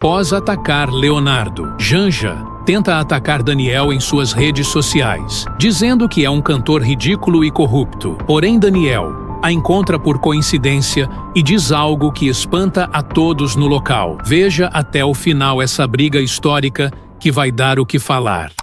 Pós-atacar Leonardo. Janja tenta atacar Daniel em suas redes sociais, dizendo que é um cantor ridículo e corrupto. Porém, Daniel a encontra por coincidência e diz algo que espanta a todos no local. Veja até o final essa briga histórica que vai dar o que falar.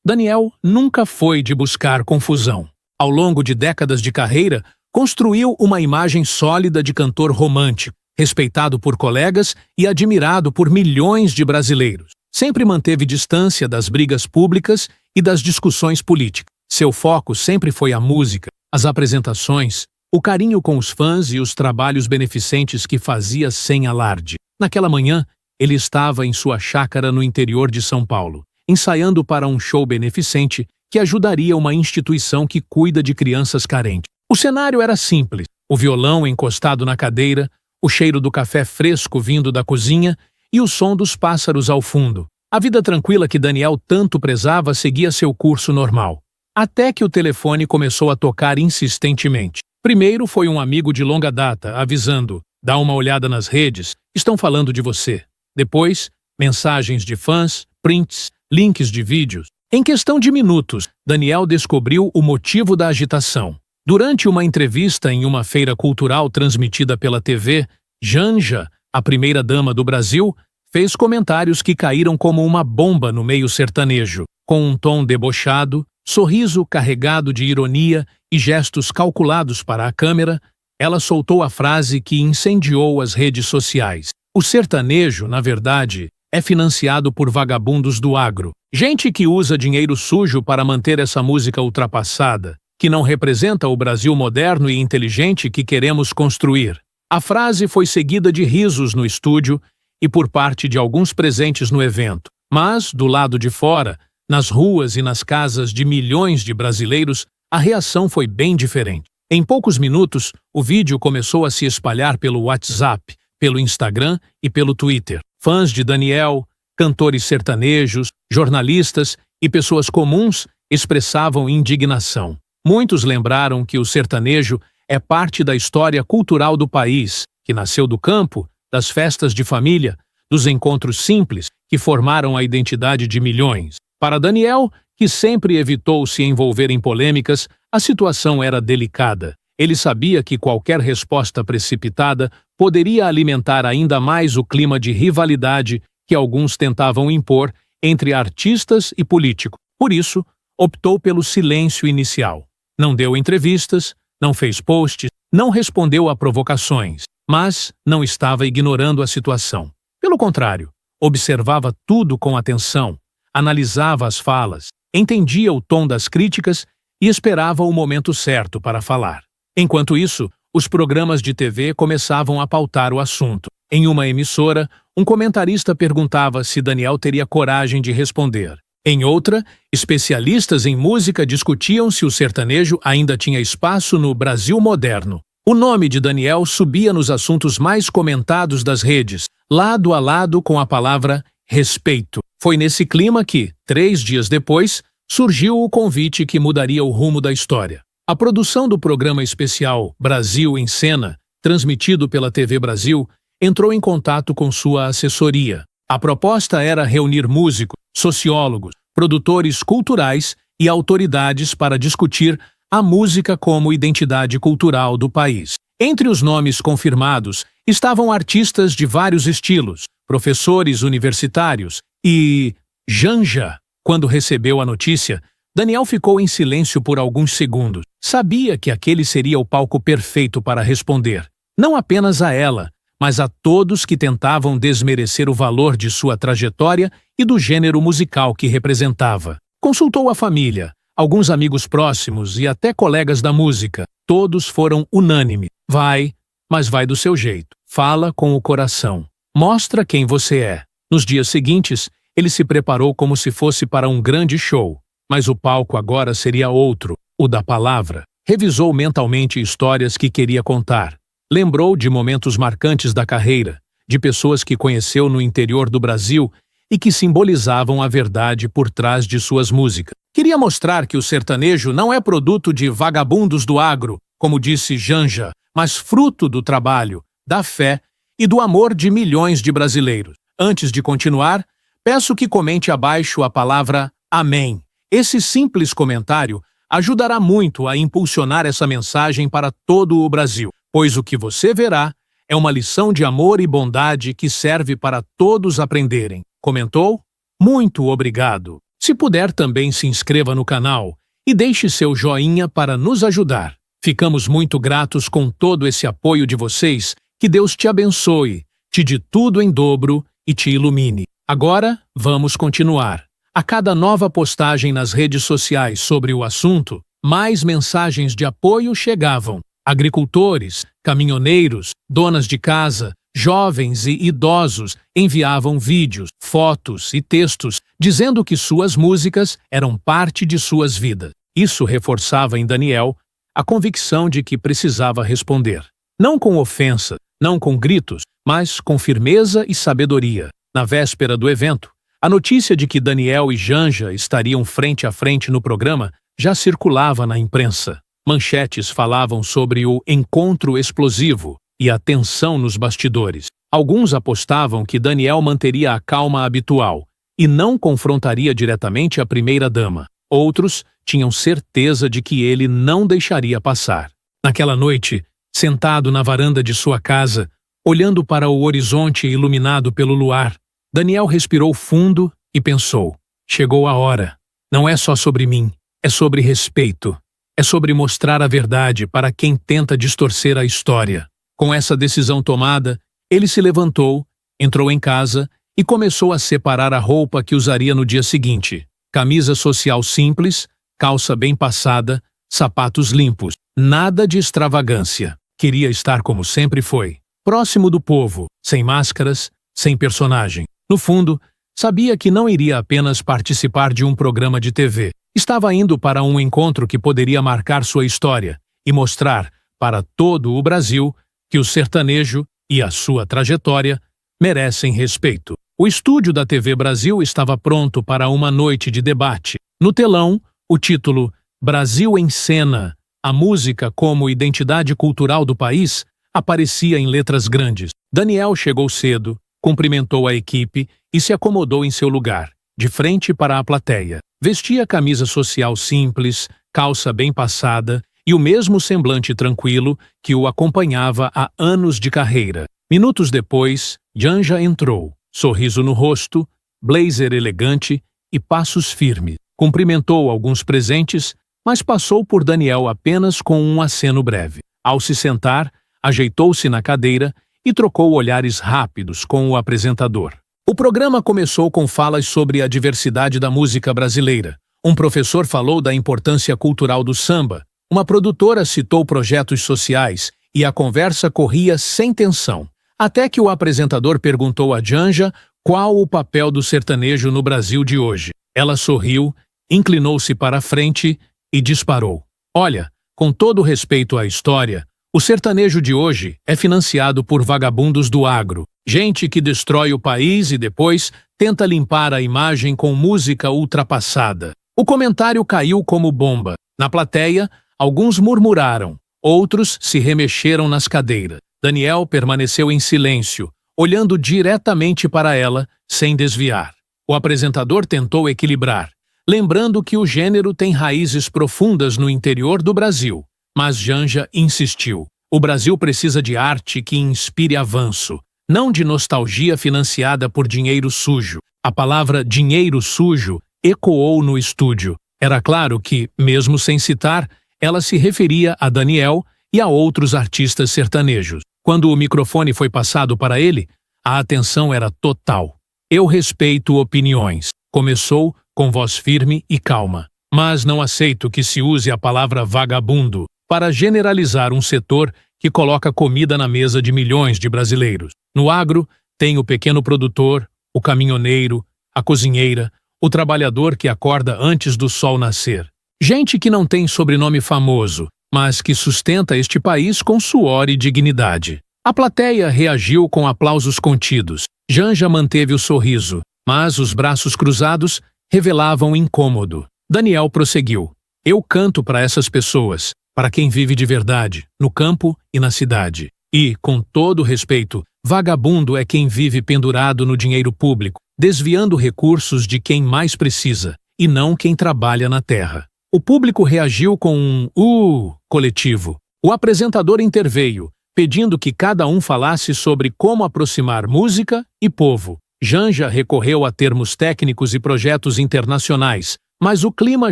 Daniel nunca foi de buscar confusão. Ao longo de décadas de carreira, construiu uma imagem sólida de cantor romântico, respeitado por colegas e admirado por milhões de brasileiros. Sempre manteve distância das brigas públicas e das discussões políticas. Seu foco sempre foi a música, as apresentações, o carinho com os fãs e os trabalhos beneficentes que fazia sem alarde. Naquela manhã, ele estava em sua chácara no interior de São Paulo, ensaiando para um show beneficente que ajudaria uma instituição que cuida de crianças carentes. O cenário era simples, o violão encostado na cadeira, o cheiro do café fresco vindo da cozinha e o som dos pássaros ao fundo. A vida tranquila que Daniel tanto prezava seguia seu curso normal. Até que o telefone começou a tocar insistentemente. Primeiro foi um amigo de longa data, avisando: "Dá uma olhada nas redes, estão falando de você." Depois, mensagens de fãs, prints, links de vídeos. Em questão de minutos, Daniel descobriu o motivo da agitação. Durante uma entrevista em uma feira cultural transmitida pela TV, Janja, a primeira-dama do Brasil, fez comentários que caíram como uma bomba no meio sertanejo. Com um tom debochado, sorriso carregado de ironia e gestos calculados para a câmera, ela soltou a frase que incendiou as redes sociais. O sertanejo, na verdade, é financiado por vagabundos do agro. Gente que usa dinheiro sujo para manter essa música ultrapassada, que não representa o Brasil moderno e inteligente que queremos construir. A frase foi seguida de risos no estúdio e por parte de alguns presentes no evento. Mas, do lado de fora, nas ruas e nas casas de milhões de brasileiros, a reação foi bem diferente. Em poucos minutos, o vídeo começou a se espalhar pelo WhatsApp, pelo Instagram e pelo Twitter. Fãs de Daniel, cantores sertanejos, jornalistas e pessoas comuns expressavam indignação. Muitos lembraram que o sertanejo é parte da história cultural do país, que nasceu do campo, das festas de família, dos encontros simples que formaram a identidade de milhões. Para Daniel, que sempre evitou se envolver em polêmicas, a situação era delicada. Ele sabia que qualquer resposta precipitada poderia alimentar ainda mais o clima de rivalidade que alguns tentavam impor entre artistas e políticos. Por isso, optou pelo silêncio inicial. Não deu entrevistas, não fez posts, não respondeu a provocações, mas não estava ignorando a situação. Pelo contrário, observava tudo com atenção, analisava as falas, entendia o tom das críticas e esperava o momento certo para falar. Enquanto isso, os programas de TV começavam a pautar o assunto. Em uma emissora, um comentarista perguntava se Daniel teria coragem de responder. Em outra, especialistas em música discutiam se o sertanejo ainda tinha espaço no Brasil moderno. O nome de Daniel subia nos assuntos mais comentados das redes, lado a lado com a palavra respeito. Foi nesse clima que, 3 dias depois, surgiu o convite que mudaria o rumo da história. A produção do programa especial Brasil em Cena, transmitido pela TV Brasil, entrou em contato com sua assessoria. A proposta era reunir músicos, sociólogos, produtores culturais e autoridades para discutir a música como identidade cultural do país. Entre os nomes confirmados estavam artistas de vários estilos, professores universitários e Janja. Quando recebeu a notícia, Daniel ficou em silêncio por alguns segundos. Sabia que aquele seria o palco perfeito para responder, não apenas a ela, mas a todos que tentavam desmerecer o valor de sua trajetória e do gênero musical que representava. Consultou a família, alguns amigos próximos e até colegas da música. Todos foram unânimes. Vai, mas vai do seu jeito. Fala com o coração. Mostra quem você é. Nos dias seguintes, ele se preparou como se fosse para um grande show. Mas o palco agora seria outro, o da palavra. Revisou mentalmente histórias que queria contar. Lembrou de momentos marcantes da carreira, de pessoas que conheceu no interior do Brasil e que simbolizavam a verdade por trás de suas músicas. Queria mostrar que o sertanejo não é produto de vagabundos do agro, como disse Janja, mas fruto do trabalho, da fé e do amor de milhões de brasileiros. Antes de continuar, peço que comente abaixo a palavra Amém. Esse simples comentário ajudará muito a impulsionar essa mensagem para todo o Brasil, pois o que você verá é uma lição de amor e bondade que serve para todos aprenderem. Comentou? Muito obrigado. Se puder, também se inscreva no canal e deixe seu joinha para nos ajudar. Ficamos muito gratos com todo esse apoio de vocês. Que Deus te abençoe, te dê tudo em dobro e te ilumine. Agora, vamos continuar. A cada nova postagem nas redes sociais sobre o assunto, mais mensagens de apoio chegavam. Agricultores, caminhoneiros, donas de casa, jovens e idosos enviavam vídeos, fotos e textos dizendo que suas músicas eram parte de suas vidas. Isso reforçava em Daniel a convicção de que precisava responder. Não com ofensa, não com gritos, mas com firmeza e sabedoria. Na véspera do evento, a notícia de que Daniel e Janja estariam frente a frente no programa já circulava na imprensa. Manchetes falavam sobre o encontro explosivo e a tensão nos bastidores. Alguns apostavam que Daniel manteria a calma habitual e não confrontaria diretamente a primeira-dama. Outros tinham certeza de que ele não deixaria passar. Naquela noite, sentado na varanda de sua casa, olhando para o horizonte iluminado pelo luar, Daniel respirou fundo e pensou: chegou a hora. Não é só sobre mim, é sobre respeito. É sobre mostrar a verdade para quem tenta distorcer a história. Com essa decisão tomada, ele se levantou, entrou em casa e começou a separar a roupa que usaria no dia seguinte. Camisa social simples, calça bem passada, sapatos limpos. Nada de extravagância. Queria estar como sempre foi, próximo do povo, sem máscaras, sem personagem. No fundo, sabia que não iria apenas participar de um programa de TV. Estava indo para um encontro que poderia marcar sua história e mostrar para todo o Brasil que o sertanejo e a sua trajetória merecem respeito. O estúdio da TV Brasil estava pronto para uma noite de debate. No telão, o título Brasil em Cena, a música como identidade cultural do país, aparecia em letras grandes. Daniel chegou cedo, cumprimentou a equipe e se acomodou em seu lugar, de frente para a plateia. Vestia camisa social simples, calça bem passada e o mesmo semblante tranquilo que o acompanhava há anos de carreira. Minutos depois, Janja entrou, sorriso no rosto, blazer elegante e passos firmes. Cumprimentou alguns presentes, mas passou por Daniel apenas com um aceno breve. Ao se sentar, ajeitou-se na cadeira e trocou olhares rápidos com o apresentador. O programa começou com falas sobre a diversidade da música brasileira. Um professor falou da importância cultural do samba, uma produtora citou projetos sociais e a conversa corria sem tensão. Até que o apresentador perguntou a Janja qual o papel do sertanejo no Brasil de hoje. Ela sorriu, inclinou-se para a frente e disparou. Olha, com todo respeito à história, o sertanejo de hoje é financiado por vagabundos do agro, gente que destrói o país e depois tenta limpar a imagem com música ultrapassada. O comentário caiu como bomba. Na plateia, alguns murmuraram, outros se remexeram nas cadeiras. Daniel permaneceu em silêncio, olhando diretamente para ela, sem desviar. O apresentador tentou equilibrar, lembrando que o gênero tem raízes profundas no interior do Brasil. Mas Janja insistiu. O Brasil precisa de arte que inspire avanço, não de nostalgia financiada por dinheiro sujo. A palavra dinheiro sujo ecoou no estúdio. Era claro que, mesmo sem citar, ela se referia a Daniel e a outros artistas sertanejos. Quando o microfone foi passado para ele, a atenção era total. Eu respeito opiniões. Começou com voz firme e calma. Mas não aceito que se use a palavra vagabundo para generalizar um setor que coloca comida na mesa de milhões de brasileiros. No agro, tem o pequeno produtor, o caminhoneiro, a cozinheira, o trabalhador que acorda antes do sol nascer. Gente que não tem sobrenome famoso, mas que sustenta este país com suor e dignidade. A plateia reagiu com aplausos contidos. Janja manteve o sorriso, mas os braços cruzados revelavam incômodo. Daniel prosseguiu. Eu canto para essas pessoas, para quem vive de verdade, no campo e na cidade. E, com todo respeito, Vagabundo é quem vive pendurado no dinheiro público, desviando recursos de quem mais precisa, e não quem trabalha na terra. O público reagiu com um coletivo. O apresentador interveio, pedindo que cada um falasse sobre como aproximar música e povo. Janja recorreu a termos técnicos e projetos internacionais, mas o clima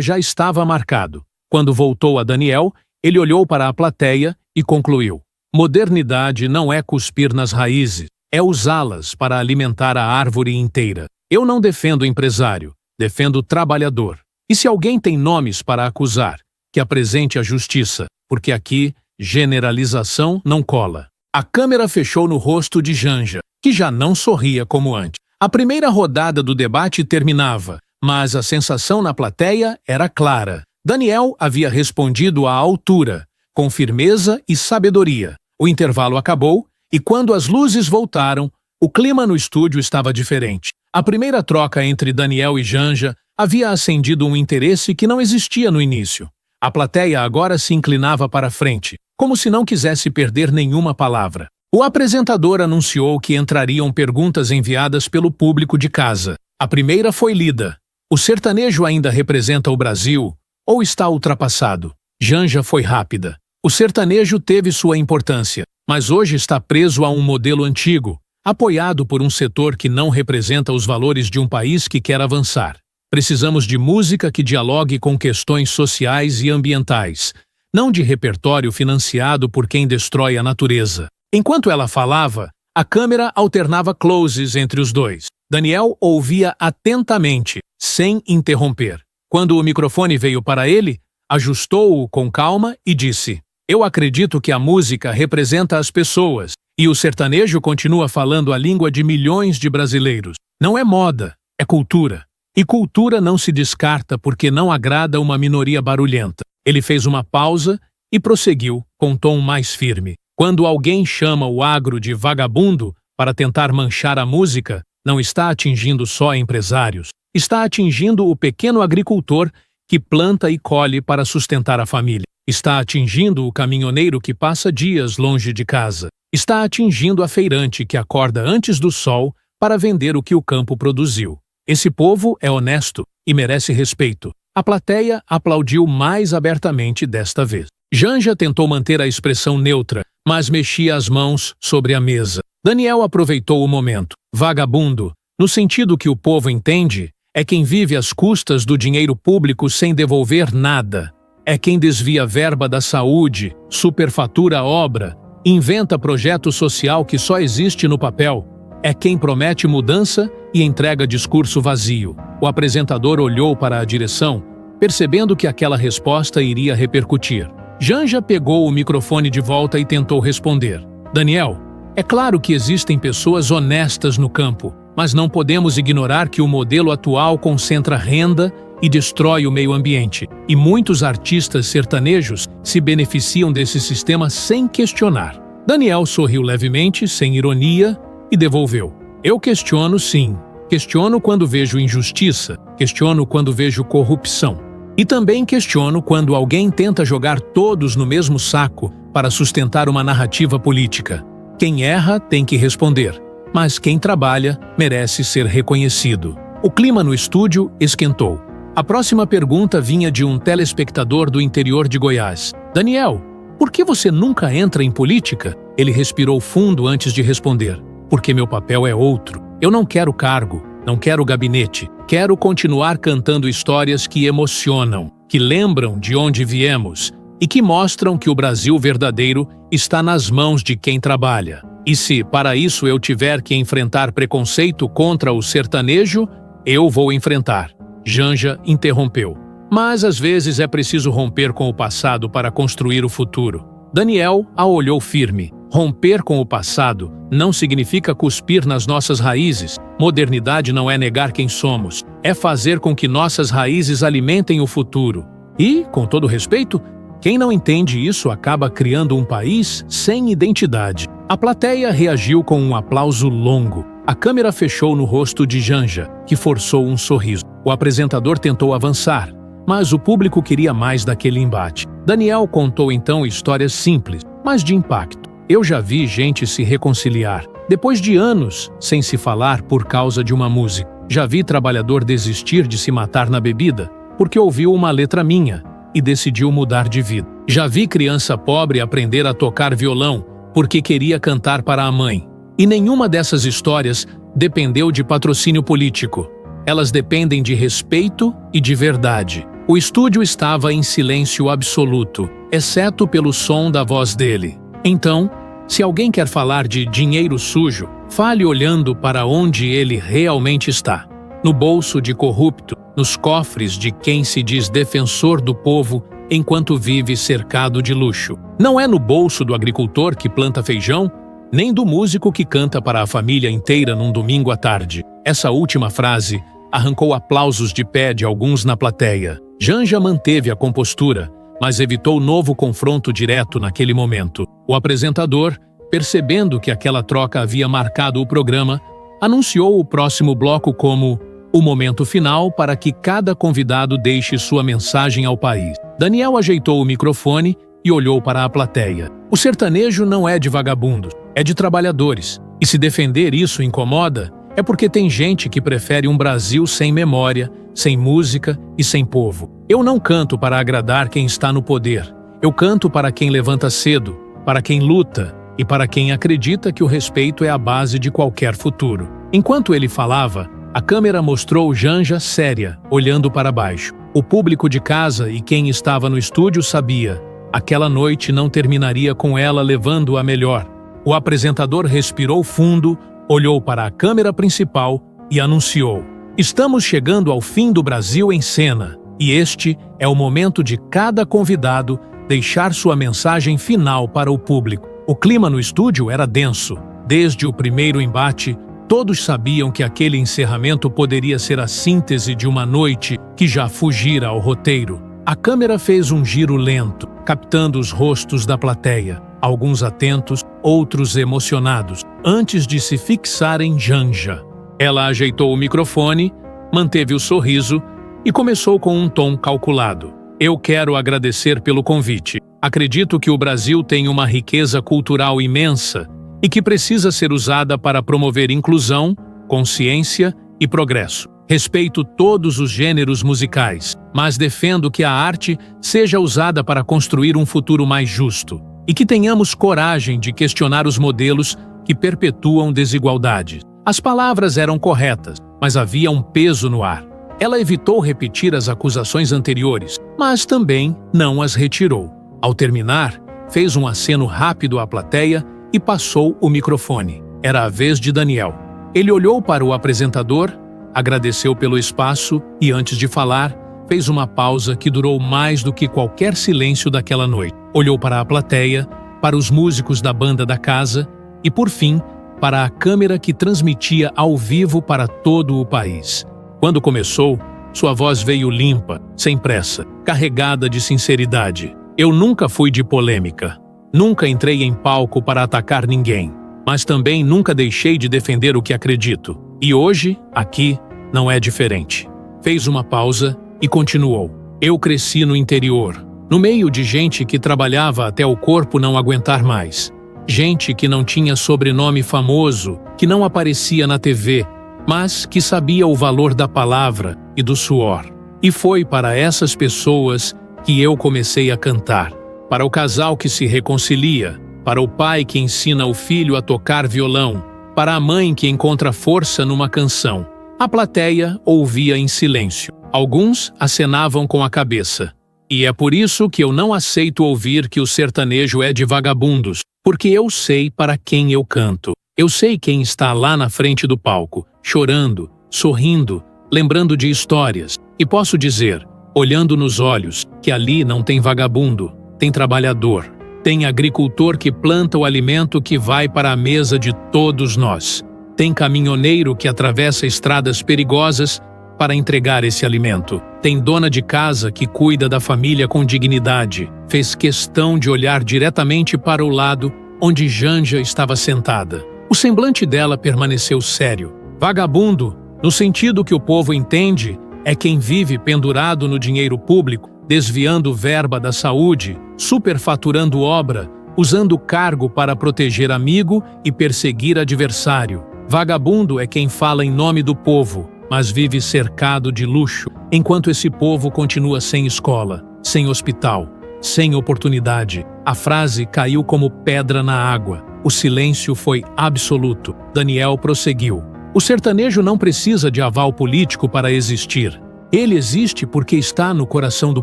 já estava marcado. Quando voltou a Daniel, ele olhou para a plateia e concluiu: modernidade não é cuspir nas raízes, é usá-las para alimentar a árvore inteira. Eu não defendo o empresário, defendo o trabalhador. E se alguém tem nomes para acusar, que apresente a justiça, porque aqui generalização não cola. A câmera fechou no rosto de Janja, que já não sorria como antes. A primeira rodada do debate terminava, mas a sensação na plateia era clara. Daniel havia respondido à altura, com firmeza e sabedoria. O intervalo acabou, e quando as luzes voltaram, o clima no estúdio estava diferente. A primeira troca entre Daniel e Janja havia acendido um interesse que não existia no início. A plateia agora se inclinava para a frente, como se não quisesse perder nenhuma palavra. O apresentador anunciou que entrariam perguntas enviadas pelo público de casa. A primeira foi lida. O sertanejo ainda representa o Brasil ou está ultrapassado? Janja foi rápida. O sertanejo teve sua importância, mas hoje está preso a um modelo antigo, apoiado por um setor que não representa os valores de um país que quer avançar. Precisamos de música que dialogue com questões sociais e ambientais, não de repertório financiado por quem destrói a natureza. Enquanto ela falava, a câmera alternava closes entre os dois. Daniel ouvia atentamente, sem interromper. Quando o microfone veio para ele, ajustou-o com calma e disse: eu acredito que a música representa as pessoas, e o sertanejo continua falando a língua de milhões de brasileiros. Não é moda, é cultura. E cultura não se descarta porque não agrada uma minoria barulhenta. Ele fez uma pausa e prosseguiu, com tom mais firme. Quando alguém chama o agro de vagabundo para tentar manchar a música, não está atingindo só empresários, está atingindo o pequeno agricultor que planta e colhe para sustentar a família. Está atingindo o caminhoneiro que passa dias longe de casa. Está atingindo a feirante que acorda antes do sol para vender o que o campo produziu. Esse povo é honesto e merece respeito. A plateia aplaudiu mais abertamente desta vez. Janja tentou manter a expressão neutra, mas mexia as mãos sobre a mesa. Daniel aproveitou o momento. Vagabundo, no sentido que o povo entende, é quem vive às custas do dinheiro público sem devolver nada. É quem desvia verba da saúde, superfatura a obra, inventa projeto social que só existe no papel. É quem promete mudança e entrega discurso vazio. O apresentador olhou para a direção, percebendo que aquela resposta iria repercutir. Janja pegou o microfone de volta e tentou responder. Daniel, é claro que existem pessoas honestas no campo, mas não podemos ignorar que o modelo atual concentra renda e destrói o meio ambiente, e muitos artistas sertanejos se beneficiam desse sistema sem questionar. Daniel sorriu levemente, sem ironia, e devolveu. Eu questiono sim. Questiono quando vejo injustiça, questiono quando vejo corrupção. E também questiono quando alguém tenta jogar todos no mesmo saco para sustentar uma narrativa política. Quem erra tem que responder, mas quem trabalha merece ser reconhecido. O clima no estúdio esquentou. A próxima pergunta vinha de um telespectador do interior de Goiás. Daniel, por que você nunca entra em política? Ele respirou fundo antes de responder. Porque meu papel é outro. Eu não quero cargo, não quero gabinete. Quero continuar cantando histórias que emocionam, que lembram de onde viemos e que mostram que o Brasil verdadeiro está nas mãos de quem trabalha. E se, para isso, eu tiver que enfrentar preconceito contra o sertanejo, eu vou enfrentar. Janja interrompeu. Mas às vezes é preciso romper com o passado para construir o futuro. Daniel a olhou firme. Romper com o passado não significa cuspir nas nossas raízes. Modernidade não é negar quem somos, é fazer com que nossas raízes alimentem o futuro. E, com todo respeito, quem não entende isso acaba criando um país sem identidade. A plateia reagiu com um aplauso longo. A câmera fechou no rosto de Janja, que forçou um sorriso. O apresentador tentou avançar, mas o público queria mais daquele embate. Daniel contou então histórias simples, mas de impacto. Eu já vi gente se reconciliar, depois de anos sem se falar por causa de uma música. Já vi trabalhador desistir de se matar na bebida porque ouviu uma letra minha e decidiu mudar de vida. Já vi criança pobre aprender a tocar violão porque queria cantar para a mãe. E nenhuma dessas histórias dependeu de patrocínio político. Elas dependem de respeito e de verdade. O estúdio estava em silêncio absoluto, exceto pelo som da voz dele. Então, se alguém quer falar de dinheiro sujo, fale olhando para onde ele realmente está. No bolso de corrupto, nos cofres de quem se diz defensor do povo enquanto vive cercado de luxo. Não é no bolso do agricultor que planta feijão, nem do músico que canta para a família inteira num domingo à tarde. Essa última frase arrancou aplausos de pé de alguns na plateia. Janja manteve a compostura, mas evitou novo confronto direto naquele momento. O apresentador, percebendo que aquela troca havia marcado o programa, anunciou o próximo bloco como o momento final para que cada convidado deixe sua mensagem ao país. Daniel ajeitou o microfone e olhou para a plateia. O sertanejo não é de vagabundos, é de trabalhadores. E se defender isso incomoda, é porque tem gente que prefere um Brasil sem memória, sem música e sem povo. Eu não canto para agradar quem está no poder. Eu canto para quem levanta cedo, para quem luta e para quem acredita que o respeito é a base de qualquer futuro. Enquanto ele falava, a câmera mostrou Janja séria, olhando para baixo. O público de casa e quem estava no estúdio sabia. Aquela noite não terminaria com ela levando a melhor. O apresentador respirou fundo, olhou para a câmera principal e anunciou: "Estamos chegando ao fim do Brasil em Cena, e este é o momento de cada convidado deixar sua mensagem final para o público." O clima no estúdio era denso. Desde o primeiro embate, todos sabiam que aquele encerramento poderia ser a síntese de uma noite que já fugira ao roteiro. A câmera fez um giro lento, captando os rostos da plateia, alguns atentos, outros emocionados, antes de se fixar em Janja. Ela ajeitou o microfone, manteve o sorriso e começou com um tom calculado. "Eu quero agradecer pelo convite. Acredito que o Brasil tem uma riqueza cultural imensa e que precisa ser usada para promover inclusão, consciência e progresso. Respeito todos os gêneros musicais, mas defendo que a arte seja usada para construir um futuro mais justo e que tenhamos coragem de questionar os modelos que perpetuam desigualdades." As palavras eram corretas, mas havia um peso no ar. Ela evitou repetir as acusações anteriores, mas também não as retirou. Ao terminar, fez um aceno rápido à plateia e passou o microfone. Era a vez de Daniel. Ele olhou para o apresentador, agradeceu pelo espaço e, antes de falar, fez uma pausa que durou mais do que qualquer silêncio daquela noite. Olhou para a plateia, para os músicos da banda da casa e, por fim, para a câmera que transmitia ao vivo para todo o país. Quando começou, sua voz veio limpa, sem pressa, carregada de sinceridade. "Eu nunca fui de polêmica. Nunca entrei em palco para atacar ninguém, mas também nunca deixei de defender o que acredito. E hoje, aqui, não é diferente." Fez uma pausa e continuou. "Eu cresci no interior, no meio de gente que trabalhava até o corpo não aguentar mais. Gente que não tinha sobrenome famoso, que não aparecia na TV, mas que sabia o valor da palavra e do suor. E foi para essas pessoas que eu comecei a cantar. Para o casal que se reconcilia, para o pai que ensina o filho a tocar violão, para a mãe que encontra força numa canção." A plateia ouvia em silêncio. Alguns acenavam com a cabeça. "E é por isso que eu não aceito ouvir que o sertanejo é de vagabundos, porque eu sei para quem eu canto. Eu sei quem está lá na frente do palco, chorando, sorrindo, lembrando de histórias. E posso dizer, olhando nos olhos, que ali não tem vagabundo. Tem trabalhador, tem agricultor que planta o alimento que vai para a mesa de todos nós. Tem caminhoneiro que atravessa estradas perigosas para entregar esse alimento. Tem dona de casa que cuida da família com dignidade. Fez questão de olhar diretamente para o lado onde Janja estava sentada. O semblante dela permaneceu sério. Vagabundo, no sentido que o povo entende, é quem vive pendurado no dinheiro público, desviando verba da saúde, superfaturando obra, usando cargo para proteger amigo e perseguir adversário. Vagabundo é quem fala em nome do povo, mas vive cercado de luxo, enquanto esse povo continua sem escola, sem hospital, sem oportunidade. A frase caiu como pedra na água. O silêncio foi absoluto. Daniel prosseguiu. O sertanejo não precisa de aval político para existir. Ele existe porque está no coração do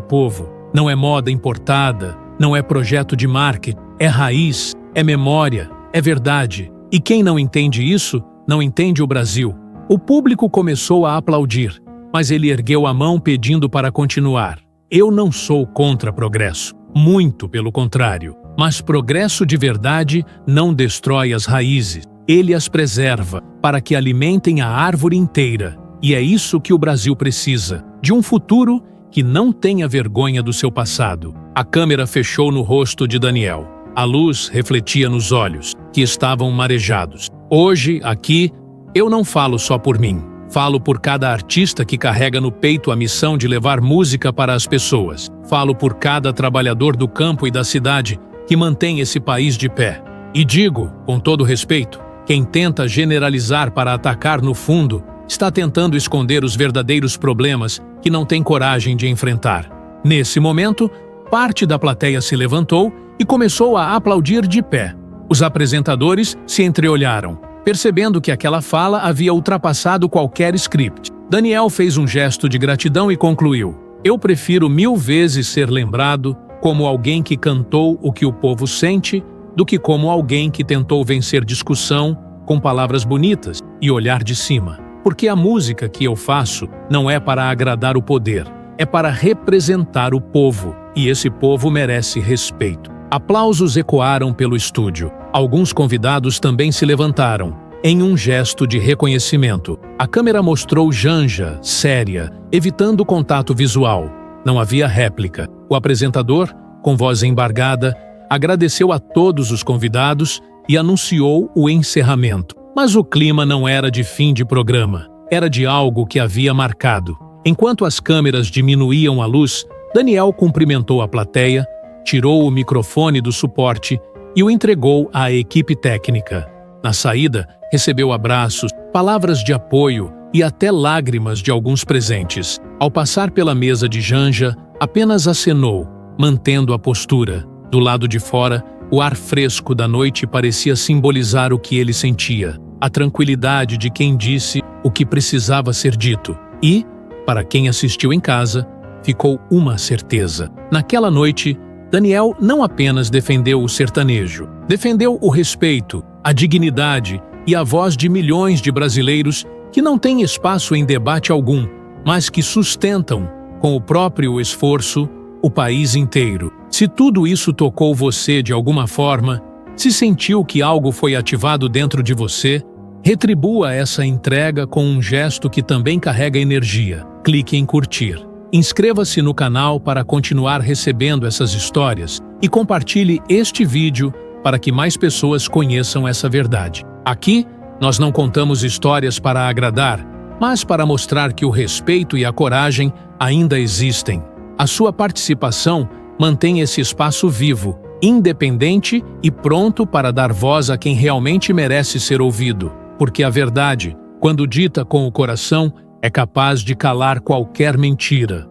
povo. Não é moda importada, não é projeto de marketing, é raiz, é memória, é verdade. E quem não entende isso, não entende o Brasil. O público começou a aplaudir, mas ele ergueu a mão pedindo para continuar. Eu não sou contra progresso, muito pelo contrário. Mas progresso de verdade não destrói as raízes. Ele as preserva para que alimentem a árvore inteira. E é isso que o Brasil precisa, de um futuro que não tenha vergonha do seu passado. A câmera fechou no rosto de Daniel. A luz refletia nos olhos, que estavam marejados. Hoje, aqui, eu não falo só por mim. Falo por cada artista que carrega no peito a missão de levar música para as pessoas. Falo por cada trabalhador do campo e da cidade que mantém esse país de pé. E digo, com todo respeito, quem tenta generalizar para atacar no fundo está tentando esconder os verdadeiros problemas que não tem coragem de enfrentar. Nesse momento, parte da plateia se levantou e começou a aplaudir de pé. Os apresentadores se entreolharam, percebendo que aquela fala havia ultrapassado qualquer script. Daniel fez um gesto de gratidão e concluiu: Eu prefiro 1000 vezes ser lembrado como alguém que cantou o que o povo sente do que como alguém que tentou vencer discussão com palavras bonitas e olhar de cima. Porque a música que eu faço não é para agradar o poder, é para representar o povo, e esse povo merece respeito. Aplausos ecoaram pelo estúdio. Alguns convidados também se levantaram, em um gesto de reconhecimento. A câmera mostrou Janja, séria, evitando contato visual. Não havia réplica. O apresentador, com voz embargada, agradeceu a todos os convidados e anunciou o encerramento. Mas o clima não era de fim de programa, era de algo que havia marcado. Enquanto as câmeras diminuíam a luz, Daniel cumprimentou a plateia, tirou o microfone do suporte e o entregou à equipe técnica. Na saída, recebeu abraços, palavras de apoio e até lágrimas de alguns presentes. Ao passar pela mesa de Janja, apenas acenou, mantendo a postura. Do lado de fora, o ar fresco da noite parecia simbolizar o que ele sentia. A tranquilidade de quem disse o que precisava ser dito. E, para quem assistiu em casa, ficou uma certeza. Naquela noite, Daniel não apenas defendeu o sertanejo, defendeu o respeito, a dignidade e a voz de milhões de brasileiros que não têm espaço em debate algum, mas que sustentam, com o próprio esforço, o país inteiro. Se tudo isso tocou você de alguma forma, se sentiu que algo foi ativado dentro de você, retribua essa entrega com um gesto que também carrega energia. Clique em curtir. Inscreva-se no canal para continuar recebendo essas histórias e compartilhe este vídeo para que mais pessoas conheçam essa verdade. Aqui, nós não contamos histórias para agradar, mas para mostrar que o respeito e a coragem ainda existem. A sua participação mantém esse espaço vivo, independente e pronto para dar voz a quem realmente merece ser ouvido. Porque a verdade, quando dita com o coração, é capaz de calar qualquer mentira.